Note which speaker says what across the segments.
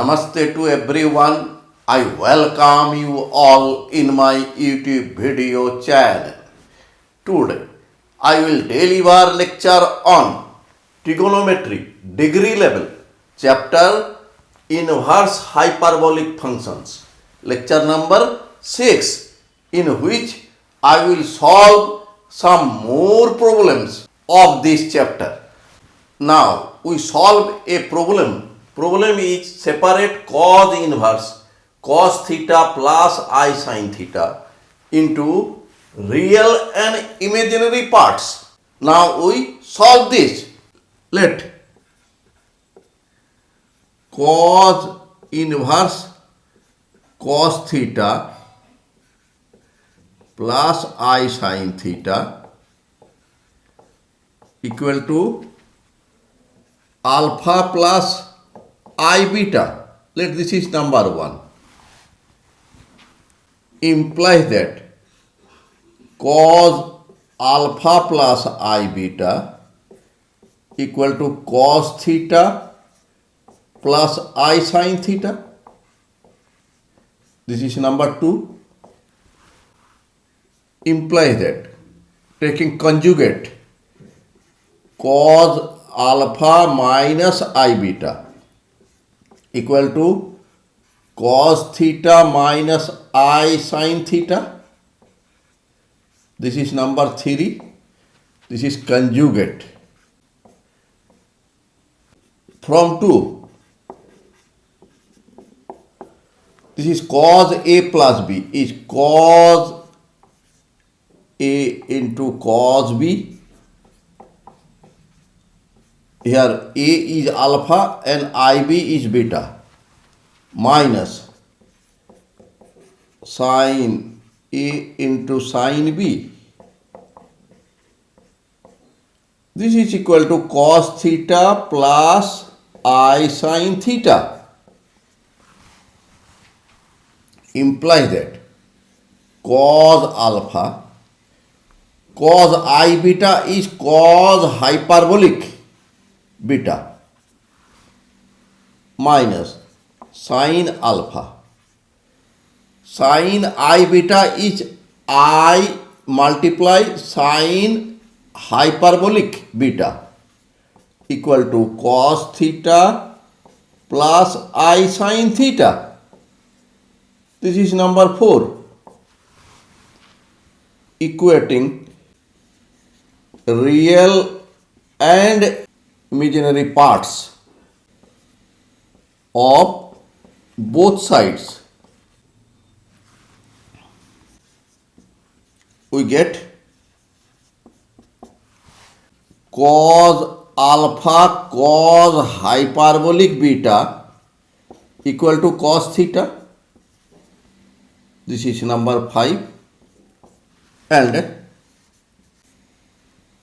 Speaker 1: Namaste to everyone. I welcome you all in my YouTube video channel. Today I will deliver lecture on trigonometry degree level chapter inverse hyperbolic functions, lecture number 6, in which I will solve some more problems of this chapter. Now we solve a problem. Problem is separate cos inverse cos theta plus I sin theta into real and imaginary parts. Now we solve this. Let cos inverse cos theta plus I sin theta equal to alpha plus I beta. Let this is number 1. Implies that cos alpha plus I beta equal to cos theta plus I sin theta. This is number 2. Implies that taking conjugate cos alpha minus I beta equal to cos theta minus I sin theta. This is number 3. This is conjugate. From 2, this is cos A plus B is cos A into cos B. Here A is alpha and IB is beta minus sin A into sin B. This is equal to cos theta plus I sin theta. Implies that cos alpha cos I beta is cos hyperbolic beta minus sin alpha. Sin I beta is I multiply sin hyperbolic beta equal to cos theta plus I sin theta. This is number 4. Equating real and imaginary parts of both sides. We get cos alpha cos hyperbolic beta equal to cos theta. This is number 5. And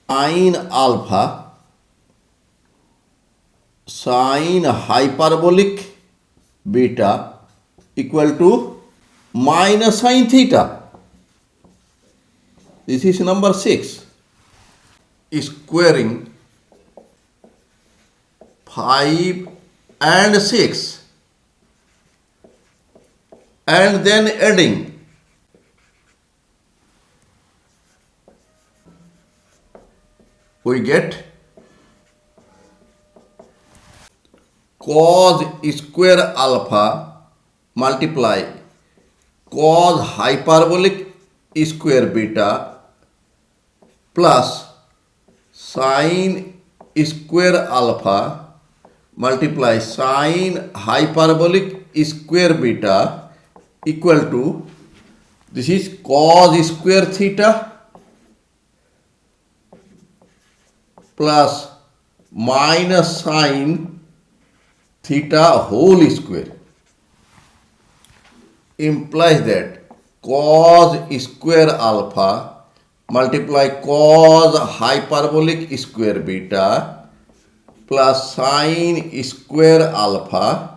Speaker 1: sin alpha sin hyperbolic beta equal to minus sin theta. This is number 6. Squaring 5 and 6 and then adding we get cos square alpha multiply cos hyperbolic square beta plus sin square alpha multiply sin hyperbolic square beta equal to, this is cos square theta plus minus sin theta whole square. Implies that cos square alpha multiply cos hyperbolic square beta plus sin square alpha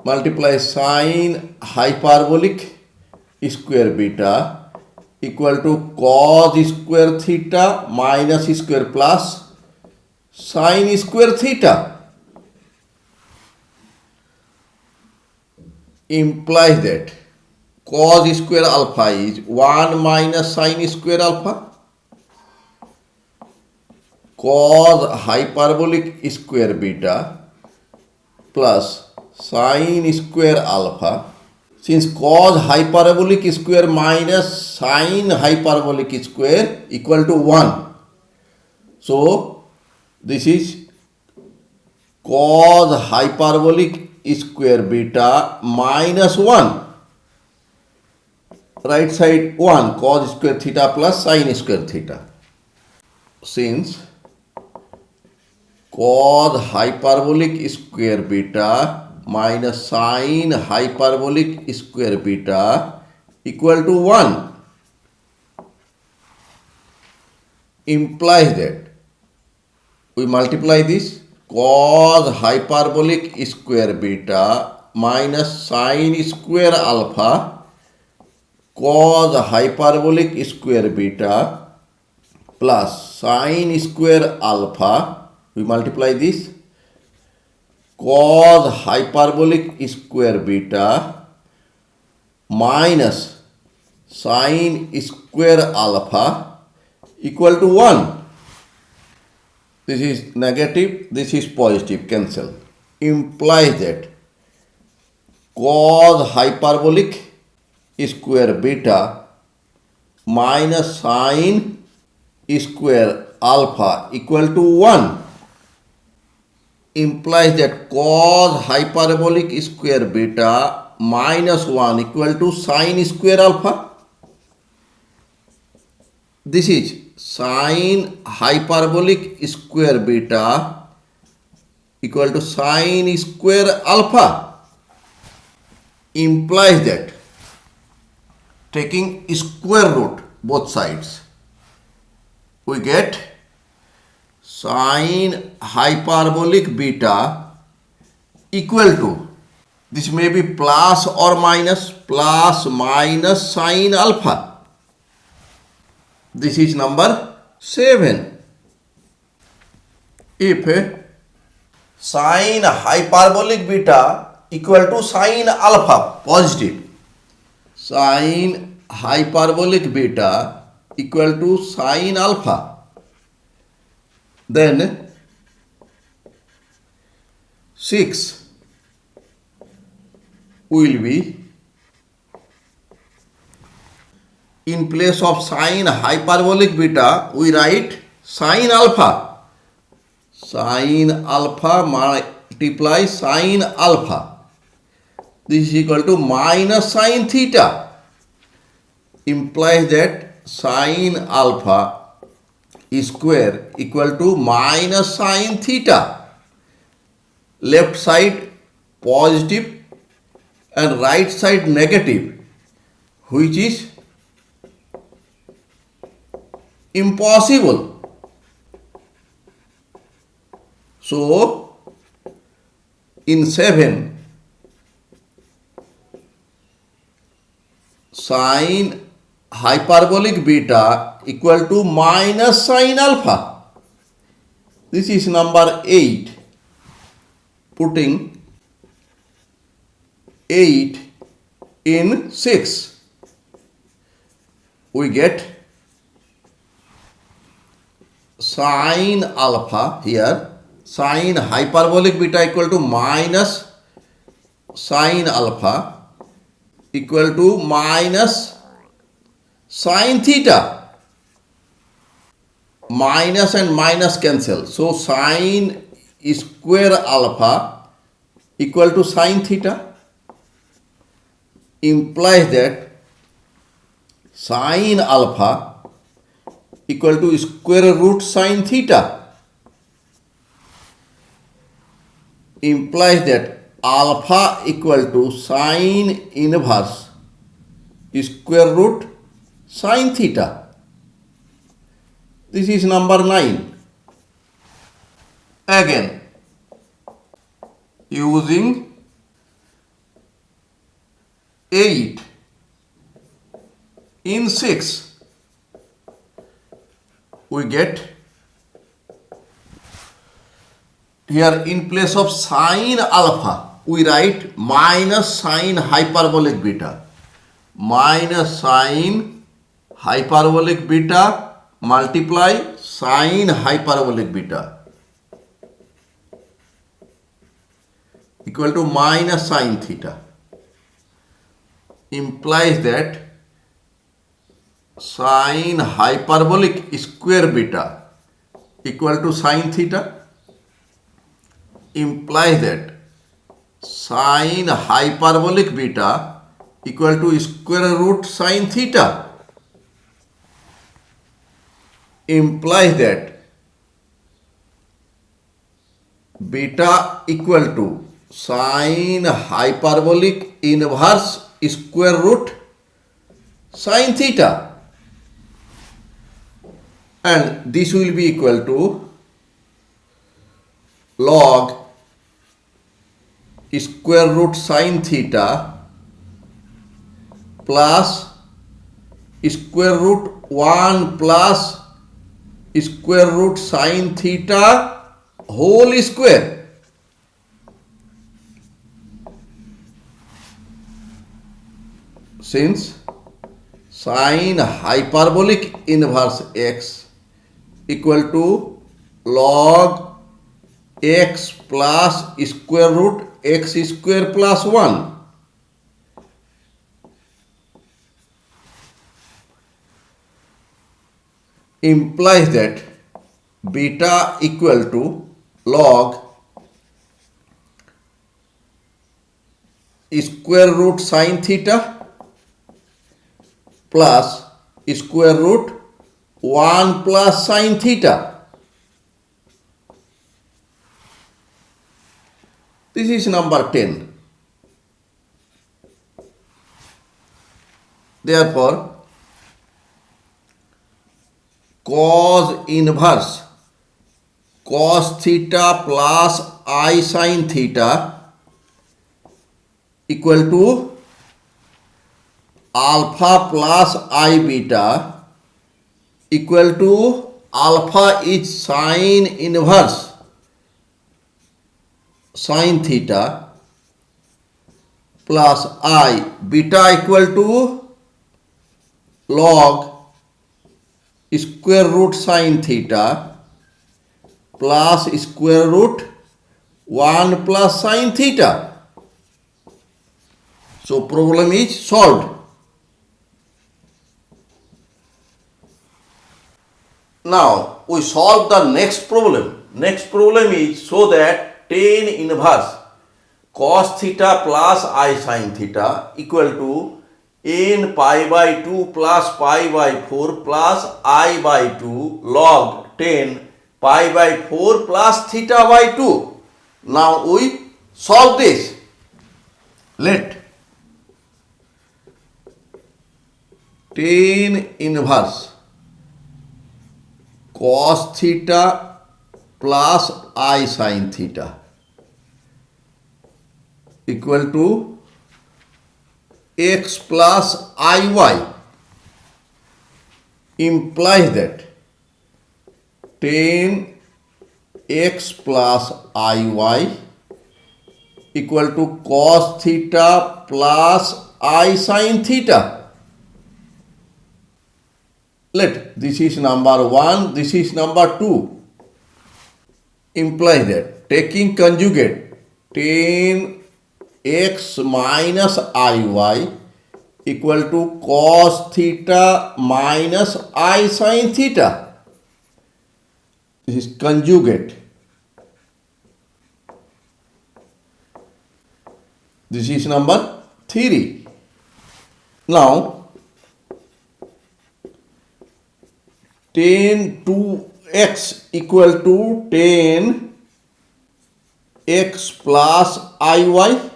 Speaker 1: multiply sin hyperbolic square beta equal to cos square theta minus square plus sin square theta. implies that cos square alpha is 1 minus sin square alpha. Cos hyperbolic square beta plus sin square alpha. Since cos hyperbolic square minus sin hyperbolic square equal to 1. So this is cos hyperbolic square beta minus 1. Right side 1, cos square theta plus sin square theta. Since cos hyperbolic square beta minus sin hyperbolic square beta equal to 1 implies that we multiply this cos hyperbolic square beta minus sin square alpha cos hyperbolic square beta plus sin square alpha. We multiply this cos hyperbolic square beta minus sin square alpha equal to 1. This is negative, this is positive, cancel. Implies that cos hyperbolic square beta minus sin square alpha equal to 1. Implies that cos hyperbolic square beta minus 1 equal to sin square alpha. This is sin hyperbolic square beta equal to sin square alpha. Implies that taking square root both sides, we get sin hyperbolic beta equal to, this may be plus or minus sin alpha. This is number 7. If sin hyperbolic beta equal to sin alpha, positive, sin hyperbolic beta equal to sin alpha, then 6 will be, in place of sin hyperbolic beta we write sin alpha. Sin alpha multiply sin alpha. This is equal to minus sin theta. Implies that sin alpha square equal to minus sin theta. Left side positive and right side negative, which is impossible. So in 7, sin hyperbolic beta equal to minus sin alpha. This is number 8. Putting 8 in 6, we get sin alpha here, sin hyperbolic beta equal to minus sin alpha equal to minus sin theta. Minus and minus cancel. So sin square alpha equal to sin theta. Implies that sin alpha equal to square root sin theta. Implies that alpha equal to sin inverse square root sin theta. This is number 9. Again, using 8 in 6, we get here in place of sin alpha we write minus sine hyperbolic beta. Minus sine hyperbolic beta multiply sine hyperbolic beta equal to minus sine theta. Implies that sine hyperbolic square beta equal to sine theta. Implies that sine hyperbolic beta equal to square root sine theta. Implies that beta equal to sine hyperbolic inverse square root sine theta, and this will be equal to log square root sine theta plus square root 1 plus square root sine theta whole square. Since sine hyperbolic inverse x equal to log x plus square root x square plus 1, implies that beta equal to log square root sine theta plus square root 1 plus sine theta. This is number 10. Therefore, cos inverse cos theta plus I sine theta equal to alpha plus I beta equal to alpha is sine inverse sine theta plus I beta equal to log square root sine theta plus square root 1 plus sine theta. So problem is solved. Now we solve the next problem. Next problem is so that tan inverse cos theta plus I sine theta equal to n pi by 2 plus pi by 4 plus I by 2 log 10 pi by 4 plus theta by 2. Now we solve this. Let tan inverse cos theta plus I sine theta equal to x plus iy implies that tan x plus iy equal to cos theta plus I sine theta. Let this is number 1, this is number 2. Implies that taking conjugate tan x minus iy equal to cos theta minus I sine theta. This is conjugate. This is number 3. Now tan 2x equal to tan x plus iy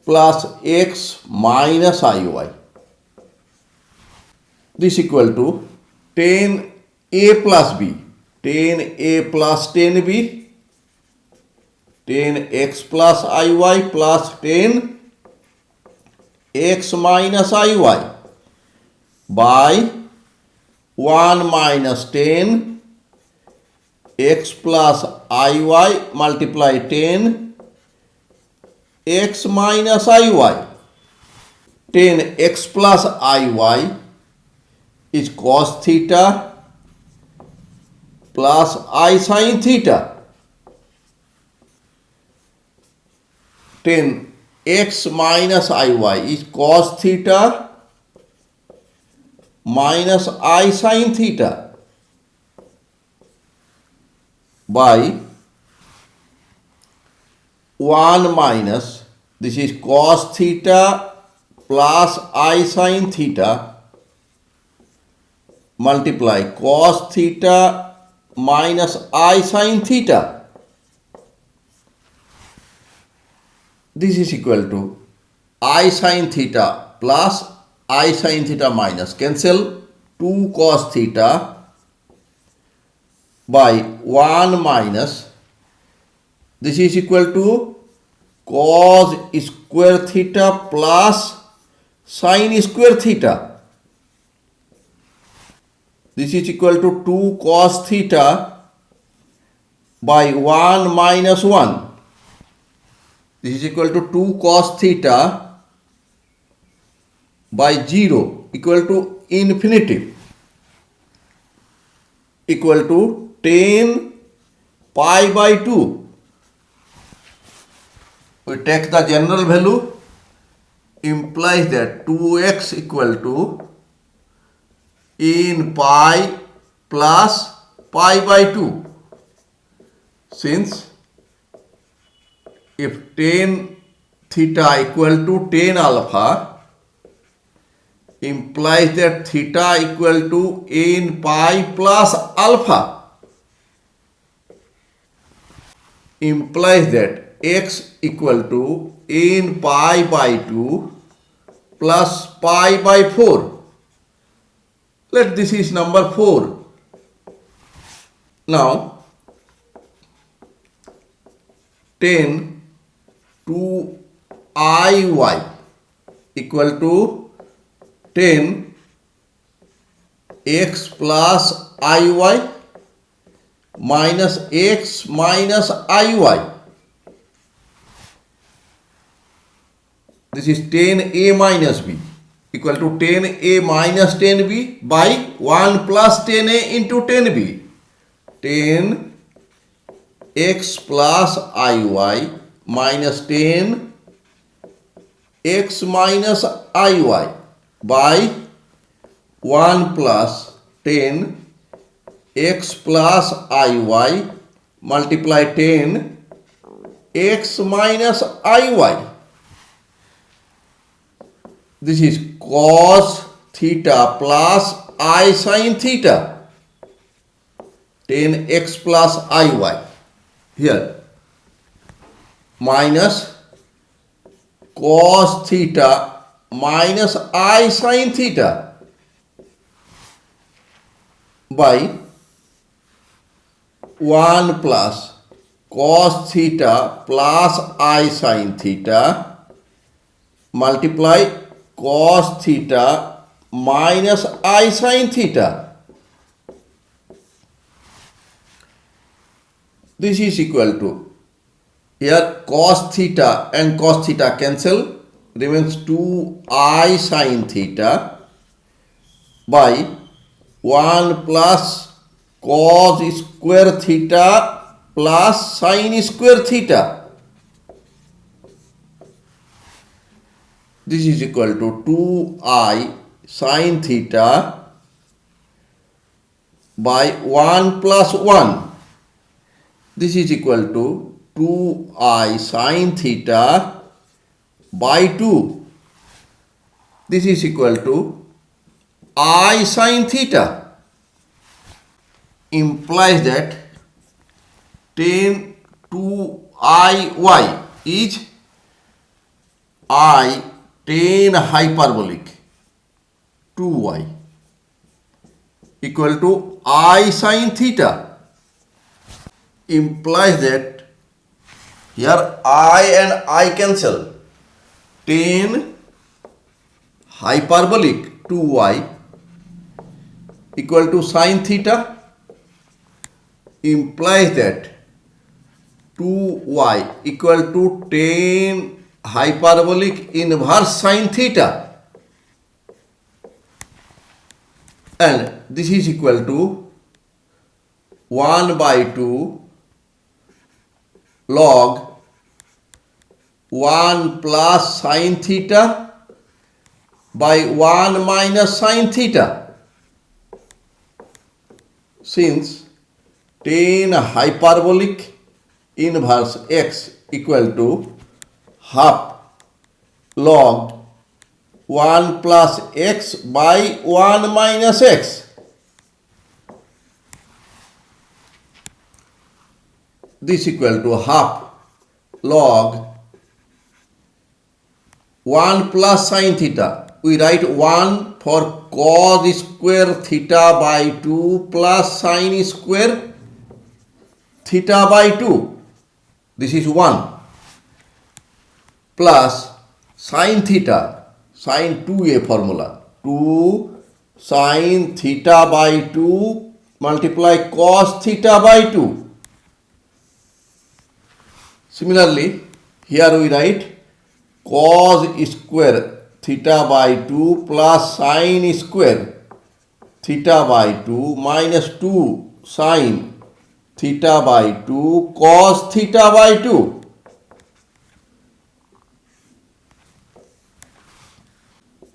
Speaker 1: plus x minus iy. This equal to tan a plus b, tan a plus tan b, tan x plus iy plus tan x minus iy by 1 minus tan x plus iy multiply tan x minus iy. Tan x plus iy is cos theta plus I sin theta. Tan x minus iy is cos theta minus I sin theta by 1 minus, this is cos theta plus I sin theta multiply cos theta minus I sin theta. This is equal to I sin theta plus I sin theta minus, cancel 2 cos theta by 1 minus, this is equal to cos square theta plus sin square theta. This is equal to 2 cos theta by 1 minus 1. This is equal to 2 cos theta by 0 equal to infinity equal to 10 pi by 2. We take the general value, implies that 2x equal to in pi plus pi by 2. Since if tan theta equal to tan alpha, implies that theta equal to n pi plus alpha, implies that x equal to n pi by 2 plus pi by 4. Let this is number 4. Now tan 2iy equal to tan x plus iy minus x minus iy. This is tan a minus b equal to tan a minus tan b by 1 plus tan a into tan b. Tan x plus iy minus tan x minus iy by 1 plus tan x plus iy multiply tan x minus iy. This is cos theta plus I sin theta, tan x plus iy here minus cos theta minus I sin theta by 1 plus cos theta plus I sin theta multiply cos theta minus I sin theta. This is equal to, here cos theta and cos theta cancel, remains 2I sin theta by 1 plus cos square theta plus sin square theta. This is equal to 2I sin theta by 1 plus 1. This is equal to 2I sin theta by 2. This is equal to I sin theta. Implies that tan 2iy is I tan hyperbolic 2y equal to I sin theta. Implies that here I and I cancel, tan hyperbolic 2y equal to sin theta, implies that 2y equal to tan hyperbolic inverse sine theta, and this is equal to 1 by 2 log 1 plus sine theta by 1 minus sine theta. Since tan hyperbolic inverse x equal to half log 1 plus x by 1 minus x. This equal to half log 1 plus sine theta. We write 1 for cos square theta by 2 plus sine square theta by 2. This is 1 plus sine theta, sine 2a formula. 2 sine theta by 2 multiply cos theta by 2. Similarly, here we write cos square theta by 2 plus sine square theta by 2 minus 2 sine theta by 2 cos theta by 2.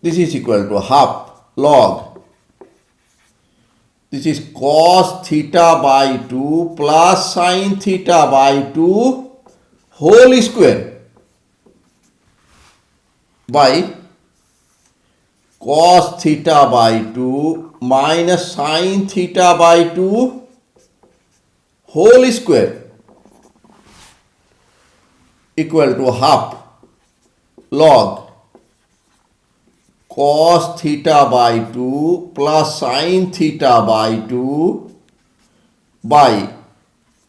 Speaker 1: This is equal to half log. This is cos theta by 2 plus sine theta by 2 whole square by cos theta by 2 minus sine theta by 2 whole square equal to half log cos theta by 2 plus sine theta by 2 by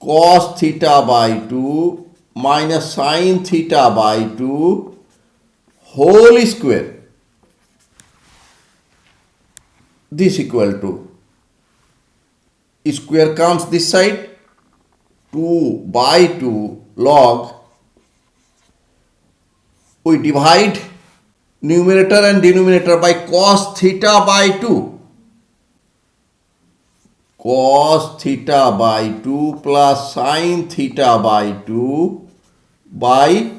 Speaker 1: cos theta by 2 minus sine theta by 2 whole square. This equal to square comes this side, 2 by 2 log. We divide numerator and denominator by cos theta by 2. Cos theta by 2 plus sine theta by 2 by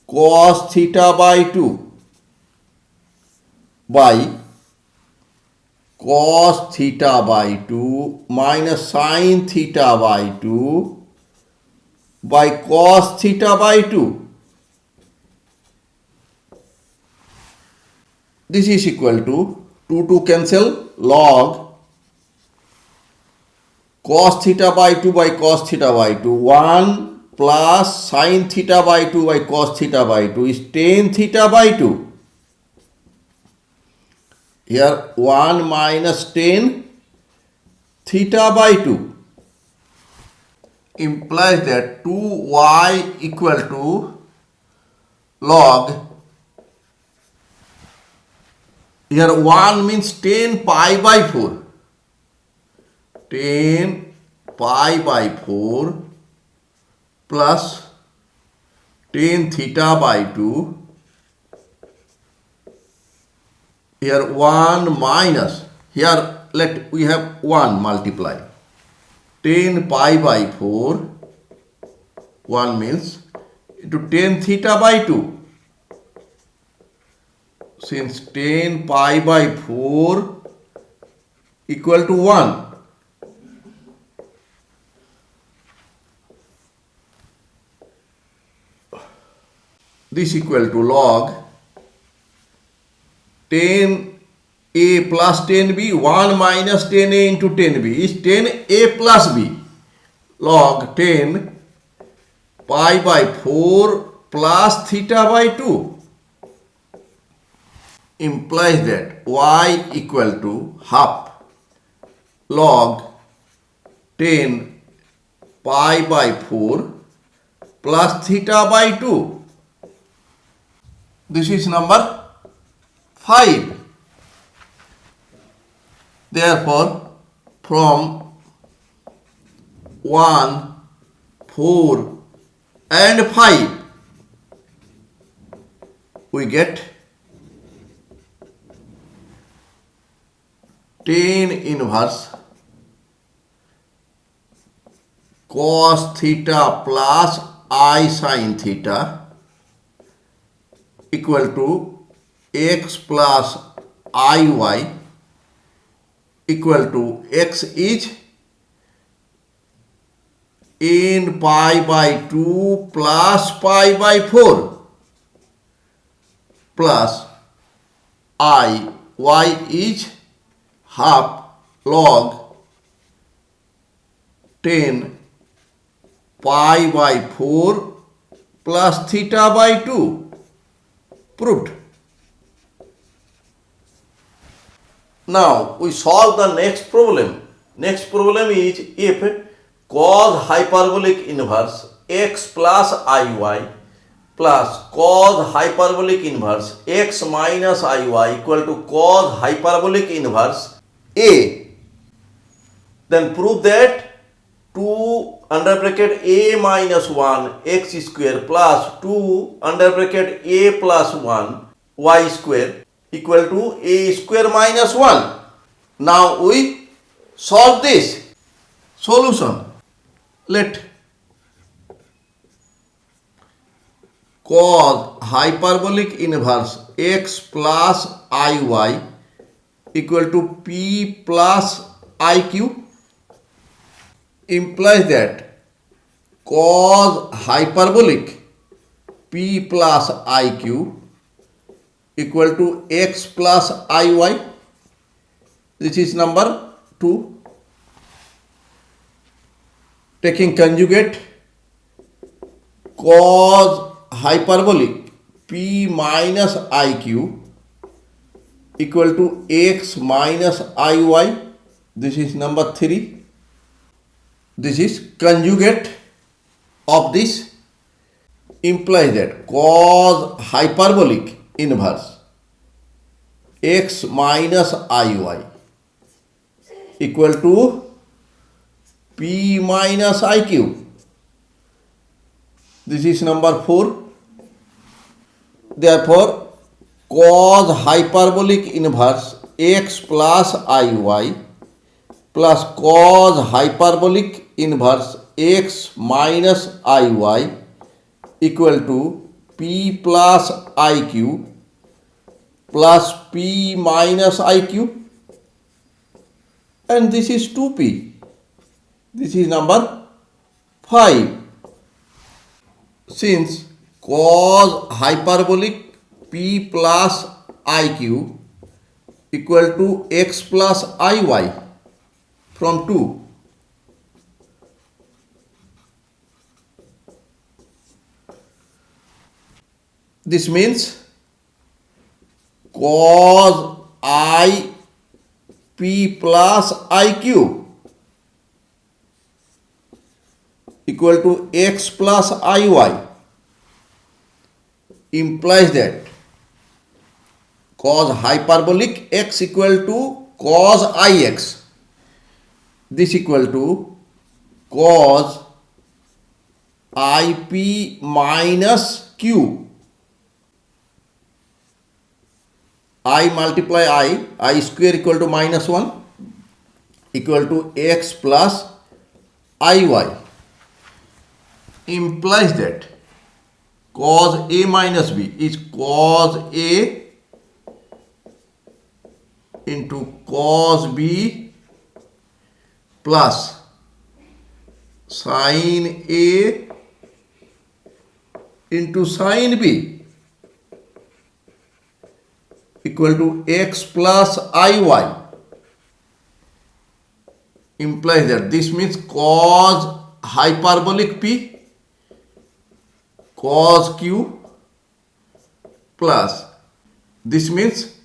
Speaker 1: cos theta by 2 by cos theta by 2 minus sine theta by 2 by cos theta by 2. This is equal to 2 cancel log cos theta by 2 by cos theta by 2. 1 plus sine theta by 2 by cos theta by 2 is tan theta by 2. Here 1 minus tan theta by 2 implies that 2y equal to log, here 1 means tan pi by 4. Tan pi by 4 plus tan theta by 2. Here 1 minus, here let we have 1 multiply. Tan pi by 4, 1 means into tan theta by 2. Since tan pi by 4 equal to 1, this equal to log tan a plus tan b, 1 minus tan a into tan b is tan a plus b, log tan pi by 4 plus theta by 2 implies that y equal to half log tan pi by 4 plus theta by 2. This is number 5. Therefore, from 1, 4 and 5, we get tan inverse cos theta plus I sin theta equal to x plus iy equal to x is n pi by 2 plus pi by 4 plus y is half log 10 pi by 4 plus theta by 2. Proved. Now we solve the next problem. Next problem is if cos hyperbolic inverse x plus iy plus cos hyperbolic inverse x minus iy equal to cos hyperbolic inverse a, then prove that 2 under bracket a minus 1 x square plus 2 under bracket a plus 1 y square equal to a square minus 1. Now we solve this. Solution. Let cos hyperbolic inverse x plus iy equal to p plus iq implies that cos hyperbolic p plus iq equal to x plus iy. This is number 2. Taking conjugate, cos hyperbolic p minus iq equal to x minus iy. This is number 3. This is conjugate of this implies that cos hyperbolic inverse x minus iy equal to p minus iq. This is number 4. Therefore, cos hyperbolic inverse x plus iy plus cos hyperbolic inverse x minus iy equal to p plus iq plus p minus iq, and this is 2p. This is number 5. Since cos hyperbolic p plus iq equal to x plus iy from 2, this means cos I p plus iq equal to x plus iy implies that cos hyperbolic x equal to cos ix. This equal to cos ip minus q. I multiply I square equal to minus 1 equal to x plus iy implies that cos a minus b is cos a into cos b plus sin a into sin b equal to x plus iy implies that this means cos hyperbolic p cos q plus this means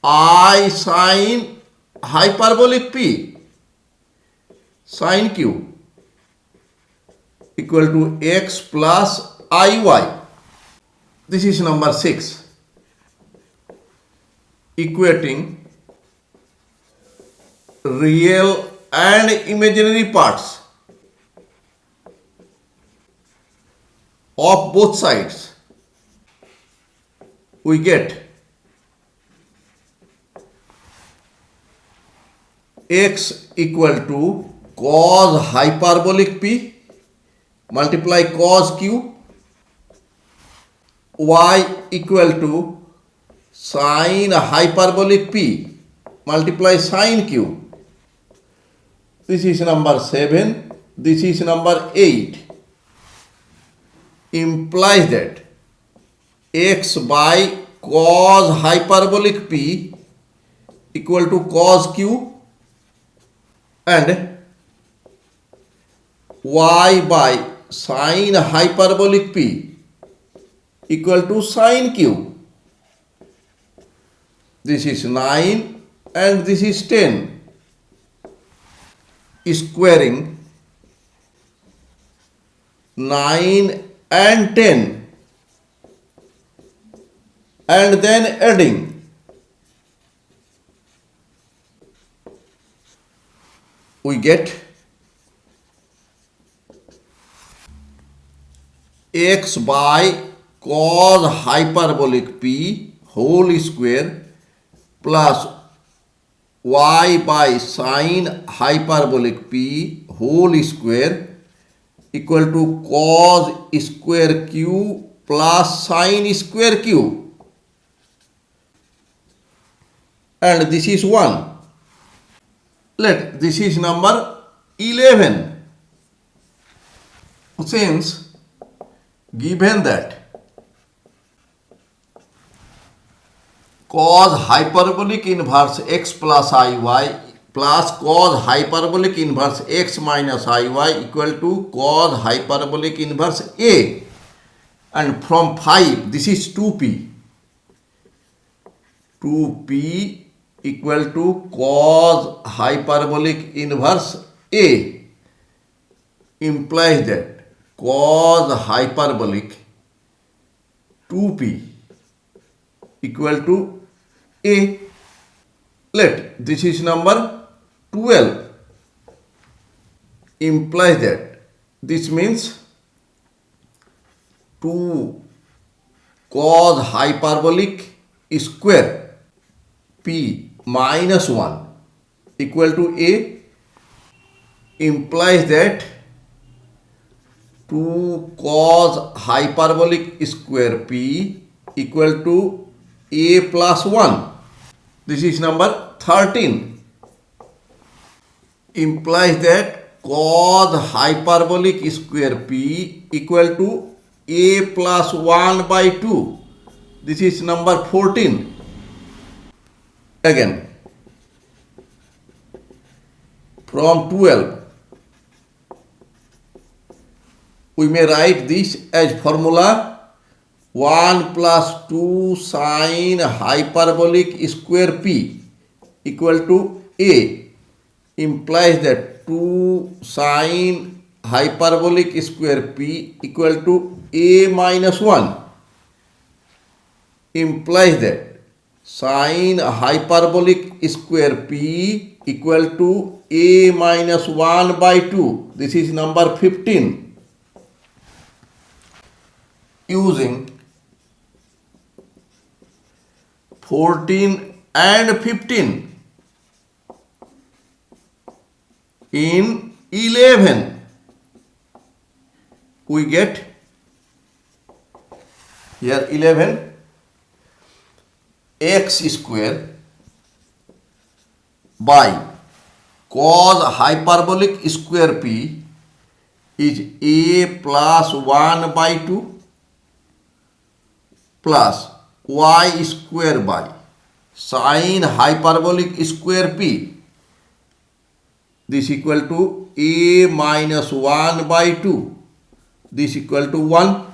Speaker 1: I sin hyperbolic p sin q equal to x plus iy. This is number 6. Equating real and imaginary parts of both sides we get x equal to cos hyperbolic p multiply cos q, y equal to sin hyperbolic p multiply sin q. This is number 7. This is number 8. Implies that x by cos hyperbolic p equal to cos q and y by sin hyperbolic p equal to sin q. This is 9 and this is 10. Squaring 9 and 10 and then adding, we get x by cos hyperbolic p whole square plus y by sin hyperbolic p whole square equal to cos square q plus sin square q, and this is 1. Let this is number 11. Since given that cos hyperbolic inverse x plus iy plus cos hyperbolic inverse x minus iy equal to cos hyperbolic inverse a, and from 5 this is 2p. 2p equal to cos hyperbolic inverse a implies that cos hyperbolic 2p equal to a. Let this is number 12. Implies that this means 2 cos hyperbolic square p minus 1 equal to a implies that 2 cos hyperbolic square p equal to a plus 1. This is number 13. Implies that cos hyperbolic square p equal to a plus 1 by 2. This is number 14. Again, from 12, we may write this as formula 1 plus 2 sin hyperbolic square p equal to a implies that 2 sin hyperbolic square p equal to a minus 1 implies that sin hyperbolic square p equal to a minus 1 by 2. This is number 15. Using 14 and 15 in 11, we get here 11 x square by cos hyperbolic square p is a plus 1 by 2 plus y square by sin hyperbolic square p, this equal to a minus 1 by 2, this equal to 1,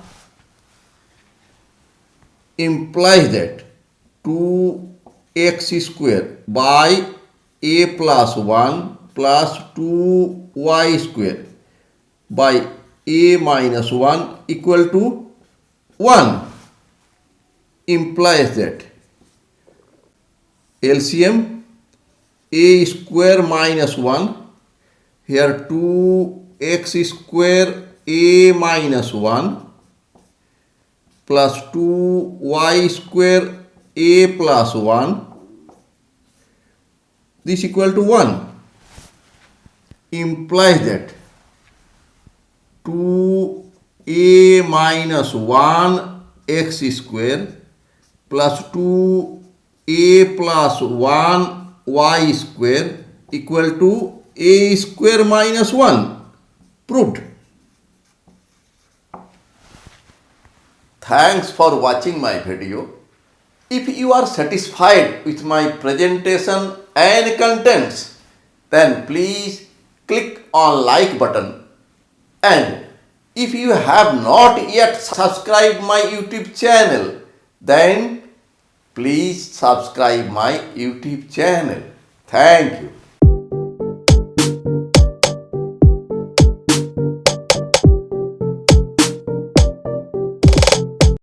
Speaker 1: implies that 2x square by a plus 1 plus 2y square by a minus 1 equal to 1 implies that LCM a square minus 1, here 2x square a minus 1 plus 2y square a plus 1, this equal to 1, implies that 2a minus 1 x square plus 2a plus 1 y square equal to a square minus 1. Proved. Thanks for watching my video. If you are satisfied with my presentation and contents, then please click on like button, and if you have not yet subscribed my YouTube channel, then please subscribe my YouTube channel. Thank you.